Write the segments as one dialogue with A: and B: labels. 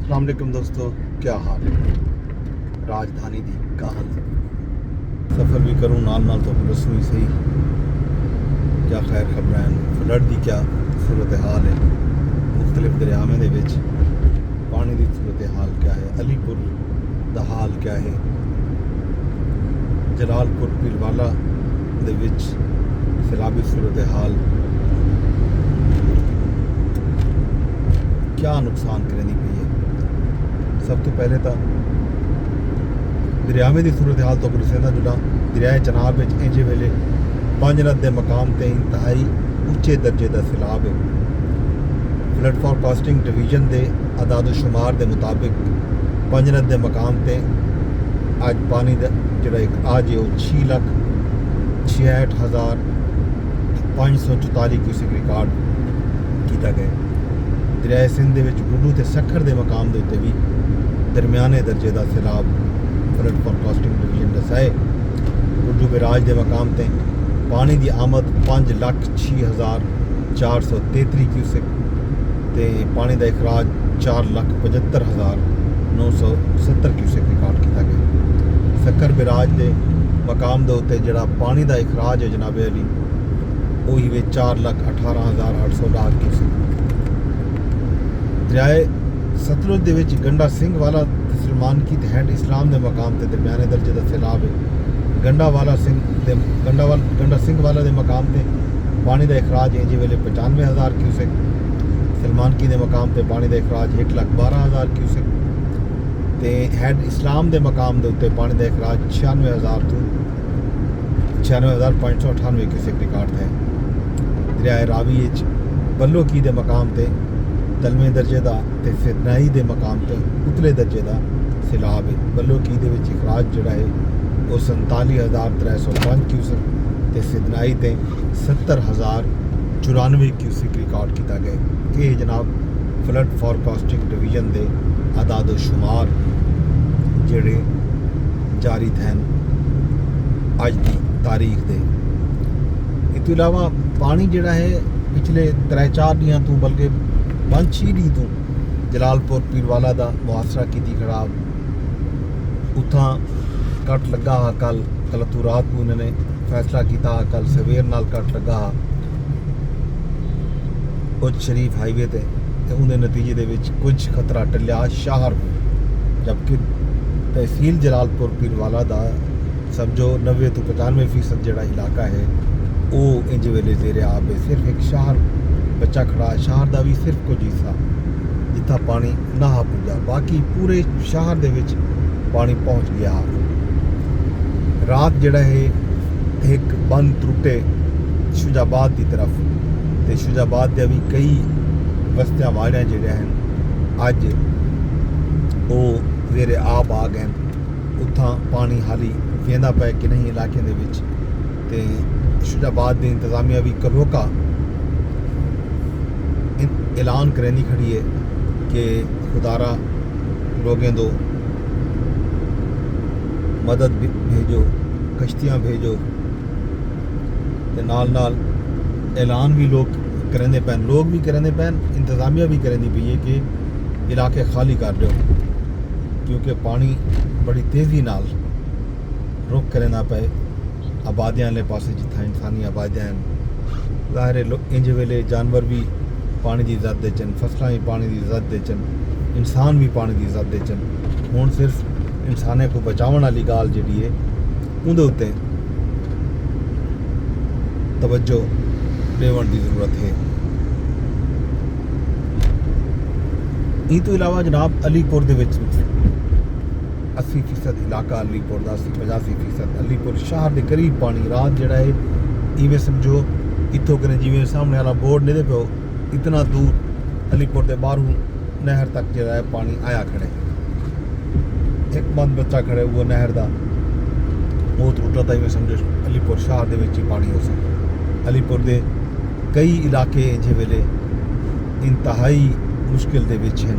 A: अस्सलाम वालेकुम दोस्तों, क्या हाल है। राजधानी दी काहल सफ़र भी करूँ नाल नाल तो दसूँ ही सही क्या खैर खबर फ्लड की क्या सूरत हाल है। मुख्तलिफ दरियावें दे विच पानी की सूरत हाल क्या है। अलीपुर दा हाल क्या है। जलालपुर पीरवाला दे विच सैलाबी सूरत हाल क्या नुकसान करनी पई है। सब तो पहले तो दरियावें की सूरत हाल तो गुरसेंदा जुड़ा दरियाए चनाब इंजे वेले पंजनद के मकाम से इंतहाई उच्चे दर्जे का सैलाब है। फ्लड फॉरकास्टिंग डिवीजन के आदादोशुमार के मुताबिक पंजनद के मकाम से अज पानी का जोड़ा एक आज है 6,66,544 क्यूसिक रिकॉर्ड किया गया। दरियाए सिंध के गुड्डू ते सखर के मकाम के उत्ते भी दरमियाने दर्जे का सैलाब फ्लड फॉरकास्टिंग डिवीजन दसाए। गुड्डू बराज के मकाम से पानी की आमद 5,06,433 क्यूसिक ते पानी का इखराज 4,75,970 क्यूसिक रिकॉर्ड किया गया। सखर बराज के मकाम के उत्ते जिहड़ा पानी का इखराज है जनाबे अली वही वे 4,18,810 क्यूसिक। दरियाए सतलुज दे विच गंडा सिंह वाला सलमान की हैंड इस्लाम के मकाम से दरमियाने दर्जे का सैलाब है। गंडा सिंह वाला के मकाम से पानी का इखराज इंजे वेले 95,000 क्यूसिक। सलमान की मकाम से पानी का इखराज 1,12,000 क्यूसिक ते हैड इस्लाम के मकाम के उत्ते पानी का इखराज 96,598 क्यूसिक रिकॉर्ड है। दरियाए रावी बल्लो की मकाम से तलवे दर्जे का ते सिदनाई के मकाम से उतले दर्जे का सैलाब है। बल्लो की इखराज जोड़ा है वो 47,305 क्यूसिक ते सिदनाई ते 70,094 क्यूसिक रिकॉर्ड किया गया। ये जनाब फ्लड फॉरकास्टिंग डिवीजन के आदादोशुमार जोड़े जारी थे अज की तारीख दे। इस अलावा पानी जोड़ा है पिछले 3-4 दिन तो बल्कि 5-6 दिन तो जलालपुर पीरवाला का मुआसरा की खराब उतना कट लगा हा। कल तू रात को उन्होंने फैसला किया कल सवेर नाल कट लगा हा उच शरीफ हाईवे ते उनके नतीजे दे विच कुछ खतरा टलिया शाहर को। जबकि तहसील जलालपुर पीरवाला का समझो 90 तो 95% जोड़ा इलाका है वो इंज वेले जेरे आब है। सिर्फ एक शहर बच्चा खड़ा है, शहर का भी सिर्फ कुछ हिस्सा जिथा पानी नहा पुजा, बाकी पूरे शहर दे विच पानी पहुँच गया। रात जड़ा है एक बंद त्रुटे शुजाबाद की तरफ तो शुजाबाद के भी कई बस्तियां वाड़ियाँ जोड़िया हैं अज वो जेरे आब आ गए। उतना पानी हाली वेंदा पे कि नहीं इलाके दे विच ते शुजाबाद की इंतजामिया भी करोका ऐलान करनी खड़ी है कि खुदारा लोगों दो मदद भेजो, कश्तियाँ भेजो ते नाल नाल ऐलान भी लोग करेंदे पैन, लोग भी करेंदे पैन, इंतजामिया भी करेंदी पई है कि इलाके खाली कर दो क्योंकि पानी बड़ी तेज़ी नाल रुख करेंदा पे आबादियां वाले पासे जिथा इंसानी आबादियां हैं। ज़ाहिर है इंज वेले जानवर भी पानी की इज्जत देचन, फसलां भी पानी की इज्जत देचन, इंसान भी पानी की इज्जत देचन। हुण सिर्फ इंसाने को बचावन वाली गाल जिहड़ी है उहदे उत्ते तवज्जो देवन की जरूरत है। इस तो इलावा जनाब अलीपुर दे विच 80% इलाका अलीपुर का 80-85% अलीपुर शहर के करीब पानी रात जड़ा है इवें समझो इतों करें जिमें सामने वाला बोर्ड नहीं पे इतना दूर अलीपुर के बाहरों नहर तक जो है पानी आया खड़े। एक बंद बच्चा खड़े वो नहर का वो त्रुटा था इवें समझो अलीपुर शहर के ही पानी हो सके। अलीपुर के कई इलाके जे वेले इंतहाई मुश्किल दे विच हैं,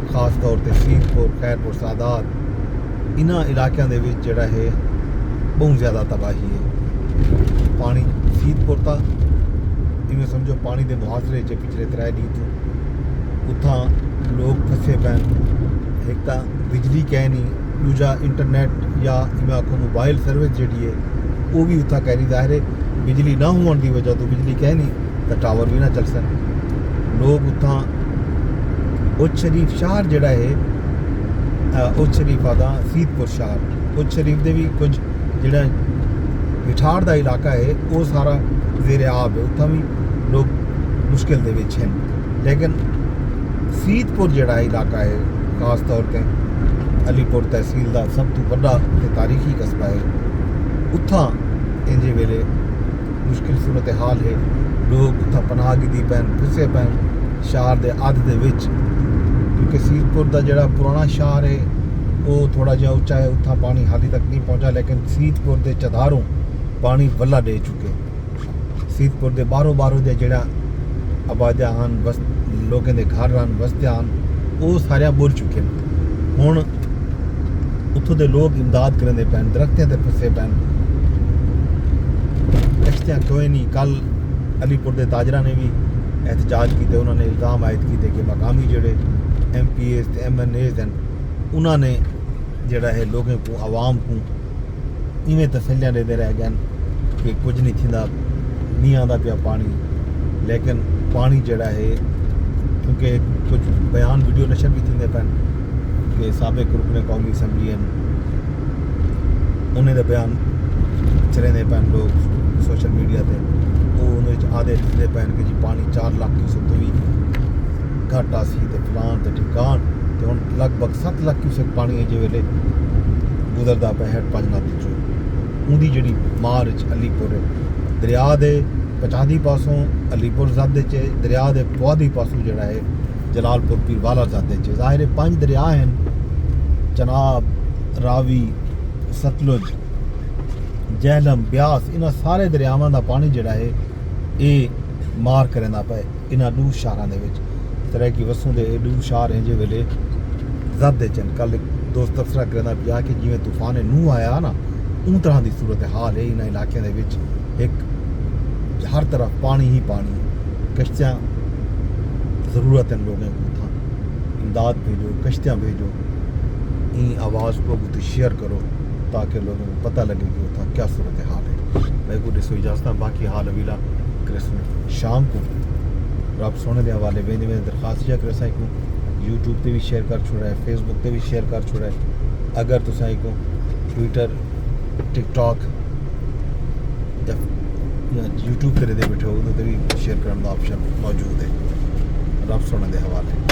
A: खास तौर पर सीतपुर, खैरपुर, सादात इन्हां इलाकों के विच जिहड़ा है बहुत ज़्यादा तबाही है। पानी सीतपुर का इवें समझो पानी के मुहासरे पिछले 3 दिन तो उतना लोग फसे पैन। एक तो बिजली कह नहीं, दूजा इंटरनेट या इवें आखो मोबाइल सर्विस जी है वो भी उत्था कह नहीं। जाहिर है बिजली ना होने की वजह तो बिजली कह नहीं तो टावर भी ना चल सन। लोग उत्था उच शरीफ शहर जड़ा है, उच शरीफ आदा सीतपुर शहर, उच शरीफ के भी कुछ जड़ा हिठाड़ का इलाका है वो सारा जेर आब है, उत्था भी लोग मुश्किल दे विच हैं। लेकिन सीतपुर जड़ा इलाका है खास तौर पर अलीपुर तहसील का सब तो बड़ा तारीखी कस्बा है, उत्था इंजे वेले मुश्किल सूरत हाल है। लोग उत्था पनाह गिदी पैन, फसे पैन शहर के अध दे विच, क्योंकि सीतपुर का जड़ा पुराना शहर है वो थोड़ा जहा उच्चा है, उत्था पानी हाली तक नहीं पहुँचा। लेकिन सीतपुर के चधारों पानी वल्ला दे चुके। सीतपुर के बारों के जड़ा आबादियाँ हैं, बस लोगों के घर हैं, बस्तियाँ हैं, वो सारे बुर चुके हैं। हुण उत्थों के लोग इमदाद करेंदे पैन, दरख्तें ते फसे पैन, कश्तियाँ कोई नहीं। कल अलीपुर के ताजरा ने भी एहतजाज किए, उन्होंने इल्ज़ाम आयद किए कि मकामी जोड़े MPs ते MNAs हैं उन्होंने जड़ा है लोगों को आवाम को इवें तसलियां देते रह गए कि कुछ नहीं थींदा, नहीं आता पिया पानी। लेकिन पानी जड़ा है क्योंकि कुछ बयान वीडियो नशर भी थींदे पैन कि साबिक रुकने कौमी असम्बली हैं उन्हें बयान चलेंदे पैन लोग सोशल मीडिया पे, वो उन्हें आदे लिखते पैन कि जी पानी 4 लाख क्यूसेक तो भी घट आ सी ते फलान ते ठिकान ते हुण लगभग 7 लाख क्यूसेक पानी जे वेले गुजरदा पे है 5 नाती चो। उंदी जिहड़ी मार च अलीपुर दरिया दे पछादी पासों अलीपुर ज़ादे च, दरिया दे पुआधी पासों जड़ा है जलालपुर पीरवाला ज़ादे च। ज़ाहिर है 5 दरिया हैं, चनाब, रावी, सतलुज, जहलम, ब्यास, इन्हां सारे दरियावां दा पानी जड़ा है ये मार करेंदा पे इन्हां दू शहरां दे विच। इस तरह की वसों दे दू शहर हैं जे वेले ज़ादे च। कल एक दोस्त तबसरा करेंदा पिया कि जिवें तूफान नूह आया ना उन तरह की सूरत हाल है इन्हां इलाकों दे विच। एक हर तरफ पानी ही पानी, कश्तियाँ ज़रूरत है लोगों को, था इमदाद भेजो, कश्तियाँ भेजो, इन आवाज़ को शेयर करो ताकि लोगों को पता लगे कि उतना क्या सूरत हाल है। मैं को दिसो इजाज़त, बाकी हाल अवीला क्रिसमस शाम को रब सोने के हवाले वेंदे में दरखास्त या कर को यूट्यूब पे भी शेयर कर छोड़ा है, फेसबुक पे भी शेयर कर छोड़ा है। अगर तुसाई को ट्विटर, टिकटॉक या यूट्यूब पर दे बैठे हो तो भी शेयर करने का ऑप्शन मौजूद है। रब सोने के हवाले।